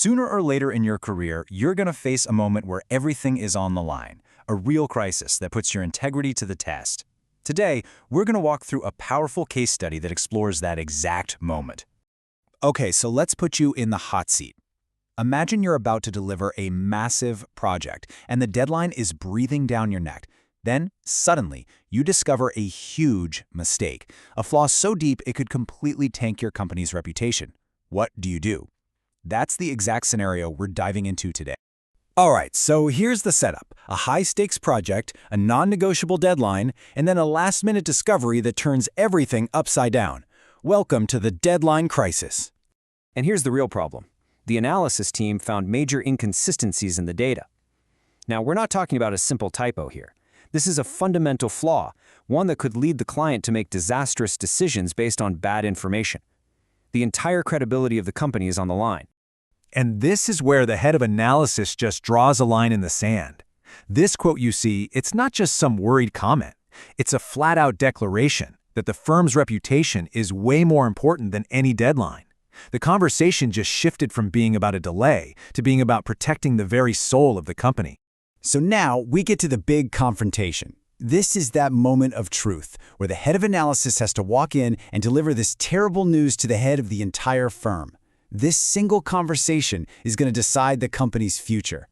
Sooner or later in your career, you're going to face a moment where everything is on the line, a real crisis that puts your integrity to the test. Today, we're going to walk through a powerful case study that explores that exact moment. Okay, so let's put you in the hot seat. Imagine you're about to deliver a massive project, and the deadline is breathing down your neck. Then, suddenly, you discover a huge mistake, a flaw so deep it could completely tank your company's reputation. What do you do? That's the exact scenario we're diving into today. All right, so here's the setup. A high-stakes project, a non-negotiable deadline, and then a last-minute discovery that turns everything upside down. Welcome to the deadline crisis. And here's the real problem. The analysis team found major inconsistencies in the data. Now, we're not talking about a simple typo here. This is a fundamental flaw, one that could lead the client to make disastrous decisions based on bad information. The entire credibility of the company is on the line. And this is where the head of analysis just draws a line in the sand. This quote you see, it's not just some worried comment. It's a flat-out declaration that the firm's reputation is way more important than any deadline. The conversation just shifted from being about a delay to being about protecting the very soul of the company. So now we get to the big confrontation. This is that moment of truth, where the head of analysis has to walk in and deliver this terrible news to the head of the entire firm. This single conversation is going to decide the company's future.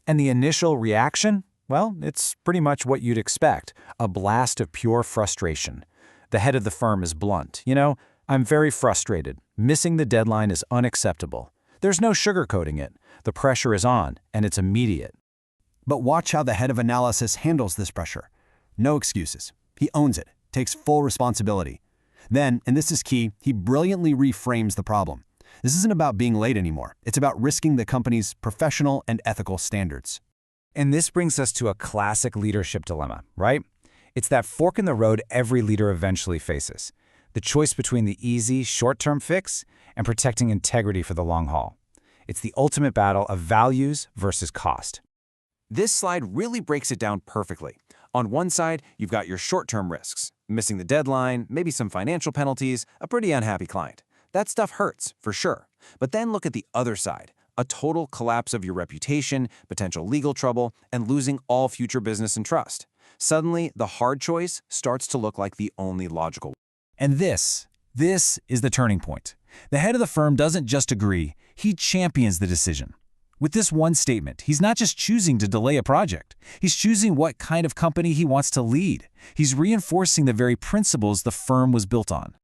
And the initial reaction? Well, it's pretty much what you'd expect, a blast of pure frustration. The head of the firm is blunt. I'm very frustrated. Missing the deadline is unacceptable. There's no sugarcoating it. The pressure is on, and it's immediate. But watch how the head of analysis handles this pressure. No excuses. He owns it, takes full responsibility. Then, and this is key, he brilliantly reframes the problem. This isn't about being late anymore. It's about risking the company's professional and ethical standards. And this brings us to a classic leadership dilemma, right? It's that fork in the road every leader eventually faces. The choice between the easy, short-term fix and protecting integrity for the long haul. It's the ultimate battle of values versus cost. This slide really breaks it down perfectly. On one side, you've got your short-term risks, missing the deadline, maybe some financial penalties, a pretty unhappy client. That stuff hurts, for sure. But then look at the other side, a total collapse of your reputation, potential legal trouble, and losing all future business and trust. Suddenly, the hard choice starts to look like the only logical. And this is the turning point. The head of the firm doesn't just agree, he champions the decision. With this one statement, he's not just choosing to delay a project. He's choosing what kind of company he wants to lead. He's reinforcing the very principles the firm was built on.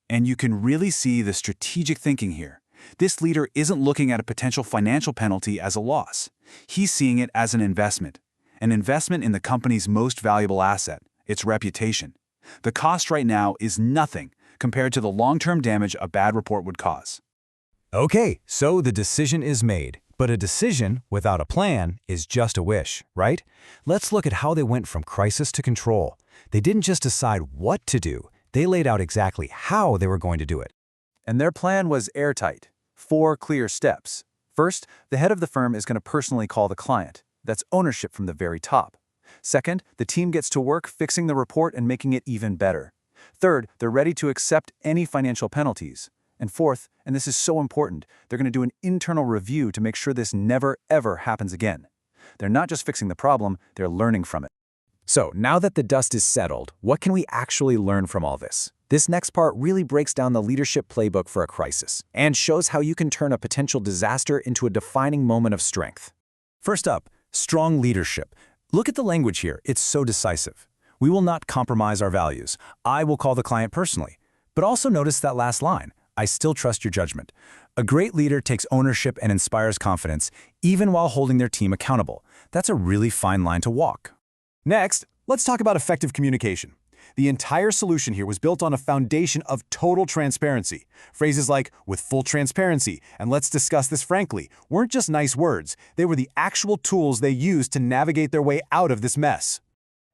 And you can really see the strategic thinking here. This leader isn't looking at a potential financial penalty as a loss. He's seeing it as an investment in the company's most valuable asset, its reputation. The cost right now is nothing compared to the long-term damage a bad report would cause. Okay, so the decision is made. But a decision without a plan is just a wish, right? Let's look at how they went from crisis to control. They didn't just decide what to do. They laid out exactly how they were going to do it. And their plan was airtight. 4 clear steps. First, the head of the firm is going to personally call the client. That's ownership from the very top. Second, the team gets to work fixing the report and making it even better. Third, they're ready to accept any financial penalties. And fourth, and this is so important, they're going to do an internal review to make sure this never, ever happens again. They're not just fixing the problem, they're learning from it. So, now that the dust is settled, what can we actually learn from all this? This next part really breaks down the leadership playbook for a crisis and shows how you can turn a potential disaster into a defining moment of strength. First up, strong leadership. Look at the language here, it's so decisive. We will not compromise our values. I will call the client personally. But also notice that last line. I still trust your judgment. A great leader takes ownership and inspires confidence, even while holding their team accountable. That's a really fine line to walk. Next, let's talk about effective communication. The entire solution here was built on a foundation of total transparency. Phrases like, with full transparency, and let's discuss this frankly, weren't just nice words. They were the actual tools they used to navigate their way out of this mess.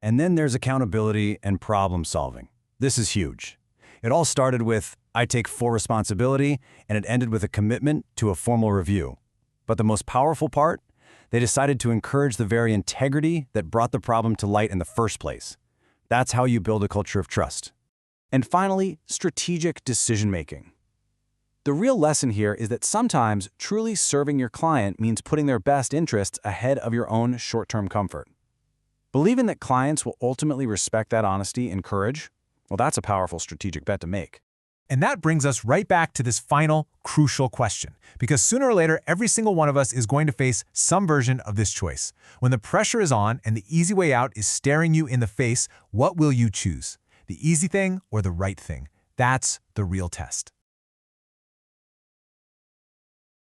And then there's accountability and problem solving. This is huge. It all started with, I take full responsibility, and it ended with a commitment to a formal review. But the most powerful part? They decided to encourage the very integrity that brought the problem to light in the first place. That's how you build a culture of trust. And finally, strategic decision-making. The real lesson here is that sometimes truly serving your client means putting their best interests ahead of your own short-term comfort. Believing that clients will ultimately respect that honesty and courage, well, that's a powerful strategic bet to make. And that brings us right back to this final, crucial question. Because sooner or later, every single one of us is going to face some version of this choice. When the pressure is on and the easy way out is staring you in the face, what will you choose? The easy thing or the right thing? That's the real test.